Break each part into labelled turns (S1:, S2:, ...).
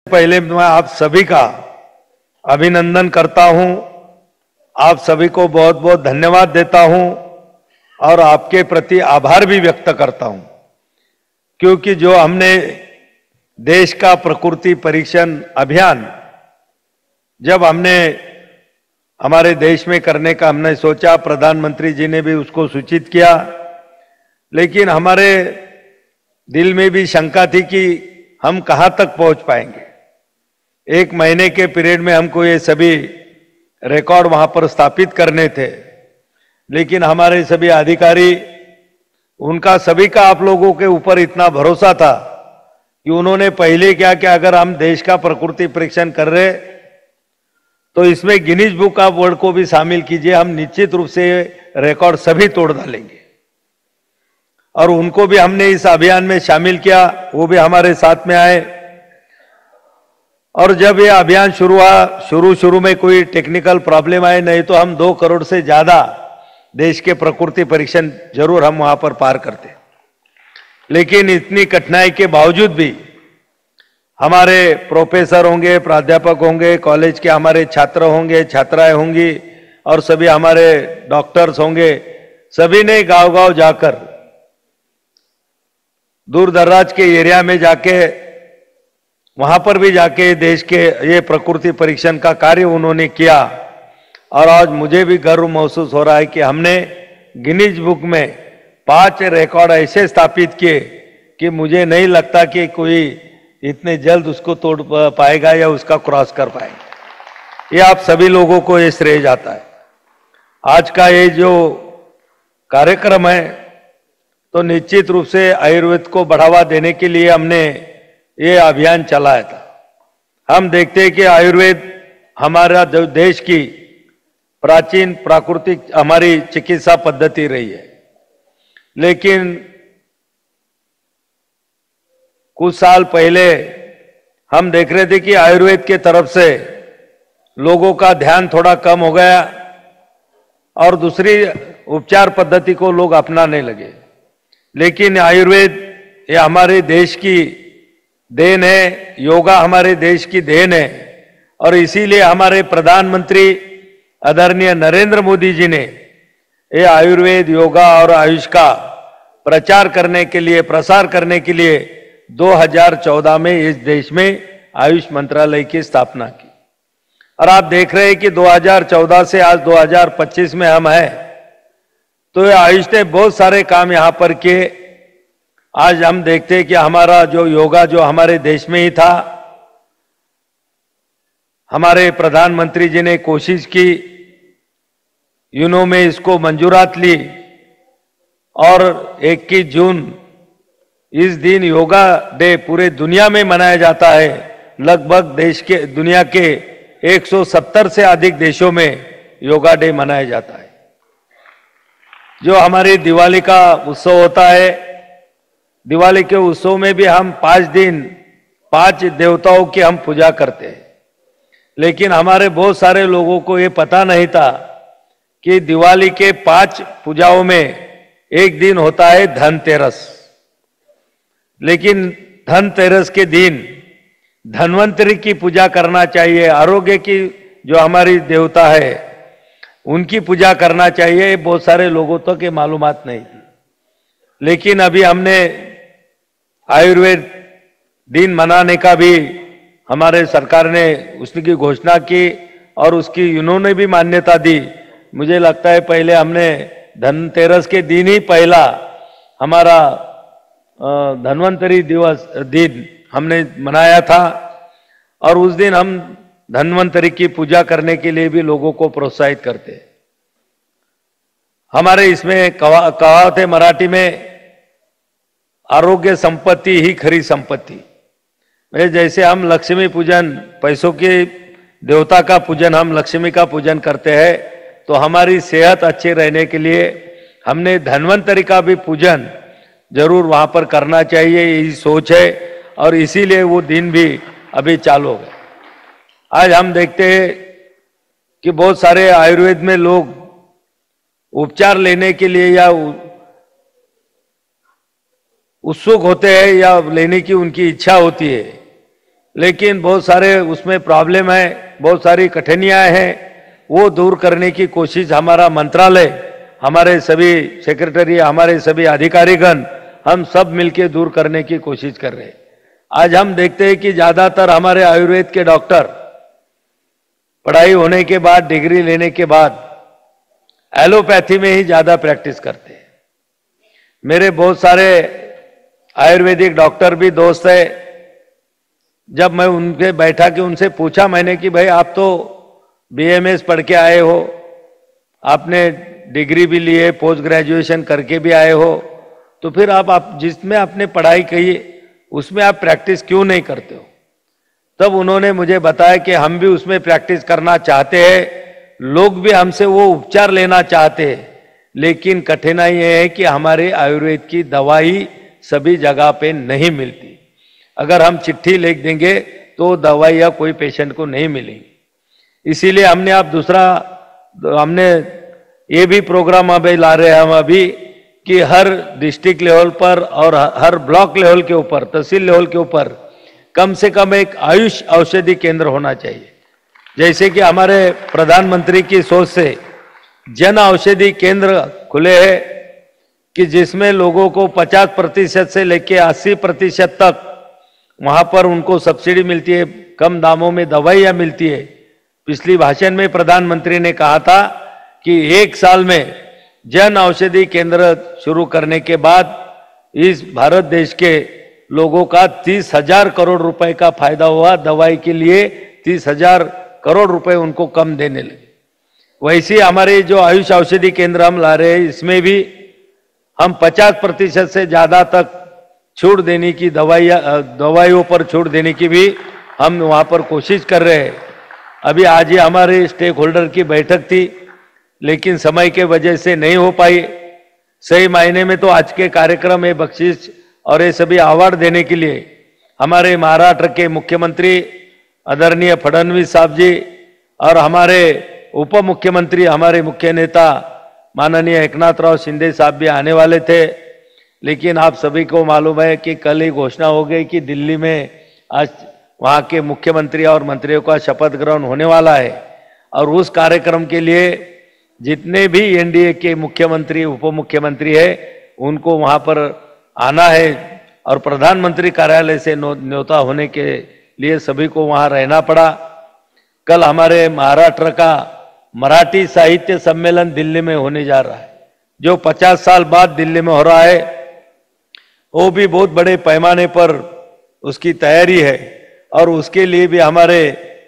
S1: पहले मैं आप सभी का अभिनंदन करता हूं, आप सभी को बहुत बहुत धन्यवाद देता हूं और आपके प्रति आभार भी व्यक्त करता हूं, क्योंकि जो हमने देश का प्रकृति परीक्षण अभियान जब हमने हमारे देश में करने का हमने सोचा, प्रधानमंत्री जी ने भी उसको सूचित किया, लेकिन हमारे दिल में भी शंका थी कि हम कहां तक पहुंच पाएंगे। एक महीने के पीरियड में हमको ये सभी रिकॉर्ड वहां पर स्थापित करने थे, लेकिन हमारे सभी अधिकारी, उनका सभी का आप लोगों के ऊपर इतना भरोसा था कि उन्होंने पहले क्या कि अगर हम देश का प्रकृति परीक्षण कर रहे तो इसमें गिनीज बुक ऑफ वर्ल्ड को भी शामिल कीजिए, हम निश्चित रूप से रिकॉर्ड सभी तोड़ डालेंगे। और उनको भी हमने इस अभियान में शामिल किया, वो भी हमारे साथ में आए। और जब ये अभियान शुरू हुआ, शुरू में कोई टेक्निकल प्रॉब्लम आए, नहीं तो हम 2 करोड़ से ज्यादा देश के प्रकृति परीक्षण जरूर हम वहां पर पार करते। लेकिन इतनी कठिनाई के बावजूद भी हमारे प्रोफेसर होंगे, प्राध्यापक होंगे, कॉलेज के हमारे छात्र होंगे, छात्राएं होंगी और सभी हमारे डॉक्टर्स होंगे, सभी ने गांव-गांव जाकर, दूर दराज के एरिया में जाके, वहां पर भी जाके देश के ये प्रकृति परीक्षण का कार्य उन्होंने किया। और आज मुझे भी गर्व महसूस हो रहा है कि हमने गिनीज बुक में 5 रिकॉर्ड ऐसे स्थापित किए कि मुझे नहीं लगता कि कोई इतने जल्द उसको तोड़ पाएगा या उसका क्रॉस कर पाएगा। ये आप सभी लोगों को ये श्रेय जाता है। आज का ये जो कार्यक्रम है, तो निश्चित रूप से आयुर्वेद को बढ़ावा देने के लिए हमने ये अभियान चलाया था। हम देखते हैं कि आयुर्वेद हमारा जो देश की प्राचीन प्राकृतिक हमारी चिकित्सा पद्धति रही है, लेकिन कुछ साल पहले हम देख रहे थे कि आयुर्वेद के तरफ से लोगों का ध्यान थोड़ा कम हो गया और दूसरी उपचार पद्धति को लोग अपनाने लगे। लेकिन आयुर्वेद ये हमारे देश की देन है, योगा हमारे देश की देन है, और इसीलिए हमारे प्रधानमंत्री आदरणीय नरेंद्र मोदी जी ने ये आयुर्वेद, योगा और आयुष का प्रचार करने के लिए, प्रसार करने के लिए 2014 में इस देश में आयुष मंत्रालय की स्थापना की। और आप देख रहे हैं कि 2014 से आज 2025 में हम हैं, तो ये आयुष ने बहुत सारे काम यहां पर किए। आज हम देखते हैं कि हमारा जो योगा जो हमारे देश में ही था, हमारे प्रधानमंत्री जी ने कोशिश की, यूनो में इसको मंजूरात ली और 21 जून इस दिन योगा डे पूरे दुनिया में मनाया जाता है। लगभग देश के दुनिया के 170 से अधिक देशों में योगा डे मनाया जाता है। जो हमारी दिवाली का उत्सव होता है, दिवाली के उत्सव में भी हम 5 दिन 5 देवताओं की हम पूजा करते हैं। लेकिन हमारे बहुत सारे लोगों को ये पता नहीं था कि दिवाली के 5 पूजाओं में एक दिन होता है धनतेरस। लेकिन धनतेरस के दिन धन्वंतरी की पूजा करना चाहिए, आरोग्य की जो हमारी देवता है उनकी पूजा करना चाहिए। बहुत सारे लोगों तक ये मालूमात नहीं थी। लेकिन अभी हमने आयुर्वेद दिन मनाने का भी हमारे सरकार ने उसकी घोषणा की और उसकी उन्होंने भी मान्यता दी। मुझे लगता है पहले हमने धनतेरस के दिन ही पहला हमारा धन्वंतरी दिवस दिन हमने मनाया था, और उस दिन हम धन्वंतरी की पूजा करने के लिए भी लोगों को प्रोत्साहित करते हैं। हमारे इसमें कहावत है मराठी में, आरोग्य संपत्ति ही खरी संपत्ति। जैसे हम लक्ष्मी पूजन, पैसों की देवता का पूजन, हम लक्ष्मी का पूजन करते हैं, तो हमारी सेहत अच्छी रहने के लिए हमने धन्वंतरी का भी पूजन जरूर वहां पर करना चाहिए, यही सोच है। और इसीलिए वो दिन भी अभी चालू हो गए। आज हम देखते हैं कि बहुत सारे आयुर्वेद में लोग उपचार लेने के लिए या उत्सुक होते हैं या लेने की उनकी इच्छा होती है, लेकिन बहुत सारे उसमें प्रॉब्लम है, बहुत सारी कठिनाइयां हैं, वो दूर करने की कोशिश हमारा मंत्रालय, हमारे सभी सेक्रेटरी, हमारे सभी अधिकारीगण, हम सब मिलकर दूर करने की कोशिश कर रहे हैं। आज हम देखते हैं कि ज्यादातर हमारे आयुर्वेद के डॉक्टर पढ़ाई होने के बाद, डिग्री लेने के बाद एलोपैथी में ही ज्यादा प्रैक्टिस करते हैं। मेरे बहुत सारे आयुर्वेदिक डॉक्टर भी दोस्त है, जब मैं उनके बैठा कि उनसे पूछा मैंने कि भाई आप तो बीएमएस पढ़ के आए हो, आपने डिग्री भी लिए, पोस्ट ग्रेजुएशन करके भी आए हो, तो फिर आप जिसमें आपने पढ़ाई की उसमें आप प्रैक्टिस क्यों नहीं करते हो? तब उन्होंने मुझे बताया कि हम भी उसमें प्रैक्टिस करना चाहते हैं, लोग भी हमसे वो उपचार लेना चाहते हैं, लेकिन कठिनाई ये है कि हमारे आयुर्वेद की दवाई सभी जगह पे नहीं मिलती। अगर हम चिट्ठी लिख देंगे तो दवाई या कोई पेशेंट को नहीं मिलेगी। इसीलिए हमने ये भी प्रोग्राम अभी ला रहे हैं हम अभी कि हर डिस्ट्रिक्ट लेवल पर और हर ब्लॉक लेवल के ऊपर, तहसील लेवल के ऊपर कम से कम एक आयुष औषधि केंद्र होना चाहिए। जैसे कि हमारे प्रधानमंत्री की सोच से जन औषधि केंद्र खुले हैं कि जिसमें लोगों को 50% से लेकर 80% तक वहां पर उनको सब्सिडी मिलती है, कम दामों में दवाइयां मिलती है। पिछली भाषण में प्रधानमंत्री ने कहा था कि 1 साल में जन औषधि केंद्र शुरू करने के बाद इस भारत देश के लोगों का 30,000 करोड़ रुपए का फायदा हुआ। दवाई के लिए 30,000 करोड़ रुपए उनको कम देने लगे। वैसे हमारे जो आयुष औषधि केंद्र हम ला रहे हैं, इसमें भी हम 50% से ज्यादा तक छूट देने की दवाइयों पर छूट देने की भी हम वहां पर कोशिश कर रहे हैं। अभी आज ही हमारे स्टेक होल्डर की बैठक थी, लेकिन समय के वजह से नहीं हो पाई। सही मायने में तो आज के कार्यक्रम में बख्शीश और ये सभी अवार्ड देने के लिए हमारे महाराष्ट्र के मुख्यमंत्री आदरणीय फडणवीस साहब जी और हमारे उप मुख्यमंत्री, हमारे मुख्य नेता माननीय एकनाथराव शिंदे साहब भी आने वाले थे। लेकिन आप सभी को मालूम है कि कल ही घोषणा हो गई कि दिल्ली में आज वहां के मुख्यमंत्री और मंत्रियों का शपथ ग्रहण होने वाला है, और उस कार्यक्रम के लिए जितने भी एनडीए के मुख्यमंत्री, उप मुख्यमंत्री है, उनको वहां पर आना है। और प्रधानमंत्री कार्यालय से न्योता होने के लिए सभी को वहां रहना पड़ा। कल हमारे महाराष्ट्र का मराठी साहित्य सम्मेलन दिल्ली में होने जा रहा है, जो 50 साल बाद दिल्ली में हो रहा है। वो भी बहुत बड़े पैमाने पर उसकी तैयारी है, और उसके लिए भी हमारे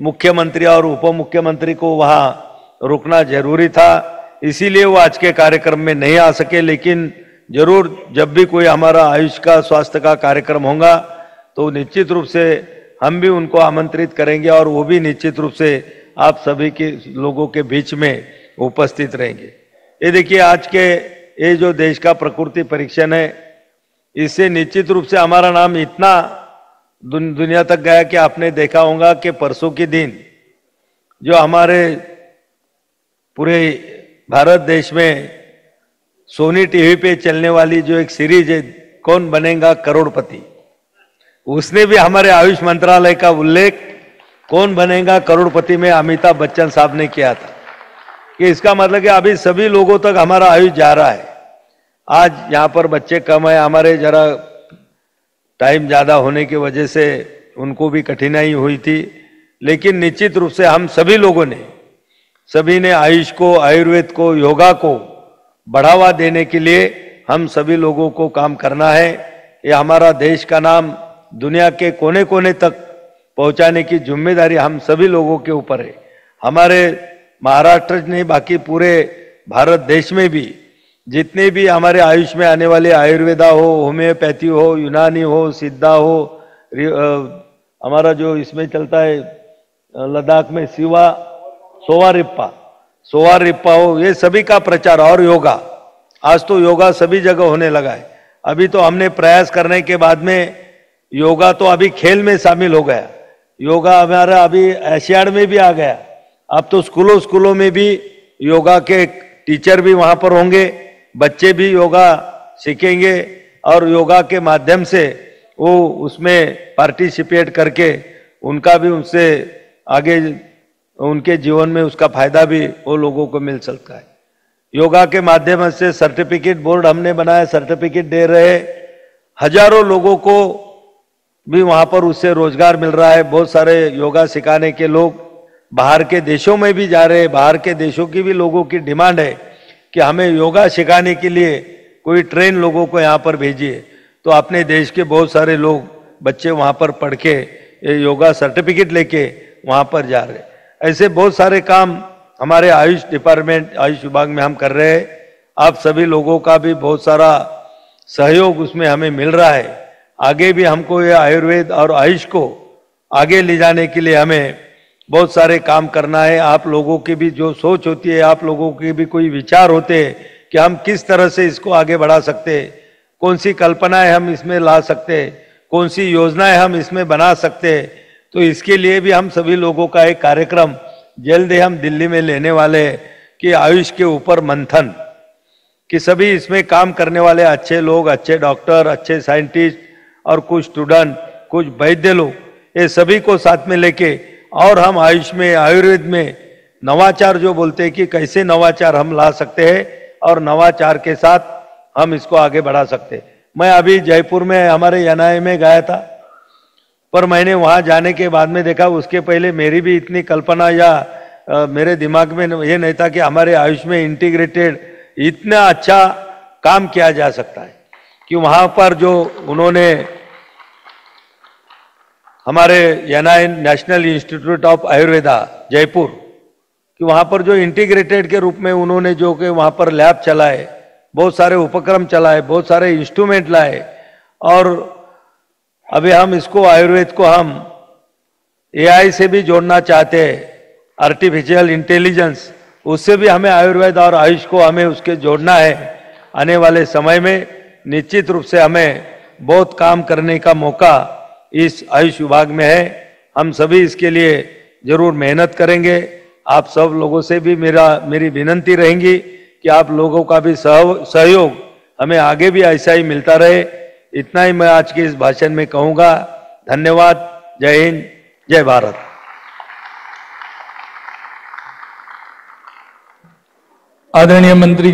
S1: मुख्यमंत्री और उप मुख्यमंत्री को वहां रुकना जरूरी था। इसीलिए वो आज के कार्यक्रम में नहीं आ सके, लेकिन जरूर जब भी कोई हमारा आयुष का, स्वास्थ्य का कार्यक्रम होगा तो निश्चित रूप से हम भी उनको आमंत्रित करेंगे, और वो भी निश्चित रूप से आप सभी के लोगों के बीच में उपस्थित रहेंगे। ये देखिए, आज के ये जो देश का प्रकृति परीक्षण है, इससे निश्चित रूप से हमारा नाम इतना दुनिया तक गया कि आपने देखा होगा कि परसों के दिन जो हमारे पूरे भारत देश में सोनी टीवी पे चलने वाली जो एक सीरीज है, कौन बनेगा करोड़पति, उसने भी हमारे आयुष मंत्रालय का उल्लेख कौन बनेगा करोड़पति में अमिताभ बच्चन साहब ने किया था। कि इसका मतलब कि अभी सभी लोगों तक हमारा आयुष जा रहा है। आज यहाँ पर बच्चे कम है, हमारे जरा टाइम ज्यादा होने की वजह से उनको भी कठिनाई हुई थी, लेकिन निश्चित रूप से हम सभी लोगों ने, सभी ने आयुष को, आयुर्वेद को, योगा को बढ़ावा देने के लिए हम सभी लोगों को काम करना है। ये हमारा देश का नाम दुनिया के कोने कोने तक पहुंचाने की जिम्मेदारी हम सभी लोगों के ऊपर है। हमारे महाराष्ट्र नहीं, बाकी पूरे भारत देश में भी जितने भी हमारे आयुष में आने वाले आयुर्वेदा हो, होम्योपैथी हो, यूनानी हो, सिद्धा हो, हमारा जो इसमें चलता है लद्दाख में सोवा रिप्पा हो, ये सभी का प्रचार, और योगा, आज तो योगा सभी जगह होने लगा है। अभी तो हमने प्रयास करने के बाद में योगा तो अभी खेल में शामिल हो गया। योगा हमारा अभी एशियाड में भी आ गया। अब तो स्कूलों में भी योगा के टीचर भी वहां पर होंगे, बच्चे भी योगा सीखेंगे, और योगा के माध्यम से वो उसमें पार्टिसिपेट करके उनका भी उनसे आगे उनके जीवन में उसका फायदा भी वो लोगों को मिल सकता है। योगा के माध्यम से सर्टिफिकेट बोर्ड हमने बनाया, सर्टिफिकेट दे रहे, हजारों लोगों को भी वहां पर उससे रोजगार मिल रहा है। बहुत सारे योगा सिखाने के लोग बाहर के देशों में भी जा रहे हैं। बाहर के देशों की भी लोगों की डिमांड है कि हमें योगा सिखाने के लिए कोई ट्रेन लोगों को यहाँ पर भेजिए। तो अपने देश के बहुत सारे लोग बच्चे वहां पर पढ़ के योगा सर्टिफिकेट लेके वहां पर जा रहे हैं। ऐसे बहुत सारे काम हमारे आयुष डिपार्टमेंट, आयुष विभाग में हम कर रहे हैं। आप सभी लोगों का भी बहुत सारा सहयोग उसमें हमें मिल रहा है। आगे भी हमको ये आयुर्वेद और आयुष को आगे ले जाने के लिए हमें बहुत सारे काम करना है। आप लोगों की भी जो सोच होती है, आप लोगों के भी कोई विचार होते हैं कि हम किस तरह से इसको आगे बढ़ा सकते हैं, कौन सी कल्पनाएं हम इसमें ला सकते हैं, कौन सी योजनाएं हम इसमें बना सकते हैं, तो इसके लिए भी हम सभी लोगों का एक कार्यक्रम जल्द ही हम दिल्ली में लेने वाले हैं कि आयुष के ऊपर मंथन, कि सभी इसमें काम करने वाले अच्छे लोग, अच्छे डॉक्टर, अच्छे साइंटिस्ट और कुछ स्टूडेंट, कुछ वैद्य लोग, ये सभी को साथ में लेके और हम आयुष में, आयुर्वेद में नवाचार जो बोलते हैं कि कैसे नवाचार हम ला सकते हैं और नवाचार के साथ हम इसको आगे बढ़ा सकते हैं। मैं अभी जयपुर में हमारे एनआई में गया था, पर मैंने वहां जाने के बाद में देखा, उसके पहले मेरी भी इतनी कल्पना या मेरे दिमाग में ये नहीं था कि हमारे आयुष में इंटीग्रेटेड इतना अच्छा काम किया जा सकता है। कि वहां पर जो उन्होंने हमारे NI, national institute of Ayurveda Jaipur, कि वहां पर जो इंटीग्रेटेड के रूप में उन्होंने जो कि वहां पर लैब चलाए, बहुत सारे उपक्रम चलाए, बहुत सारे इंस्ट्रूमेंट लाए, और अभी हम इसको आयुर्वेद को हम एआई से भी जोड़ना चाहते हैं, आर्टिफिशियल इंटेलिजेंस, उससे भी हमें आयुर्वेद और आयुष को हमें उसके जोड़ना है। आने वाले समय में निश्चित रूप से हमें बहुत काम करने का मौका इस आयुष विभाग में है। हम सभी इसके लिए जरूर मेहनत करेंगे। आप सब लोगों से भी मेरी विनती रहेंगी कि आप लोगों का भी सहयोग हमें आगे भी ऐसा ही मिलता रहे। इतना ही मैं आज के इस भाषण में कहूंगा। धन्यवाद। जय हिंद, जय भारत।
S2: आदरणीय मंत्री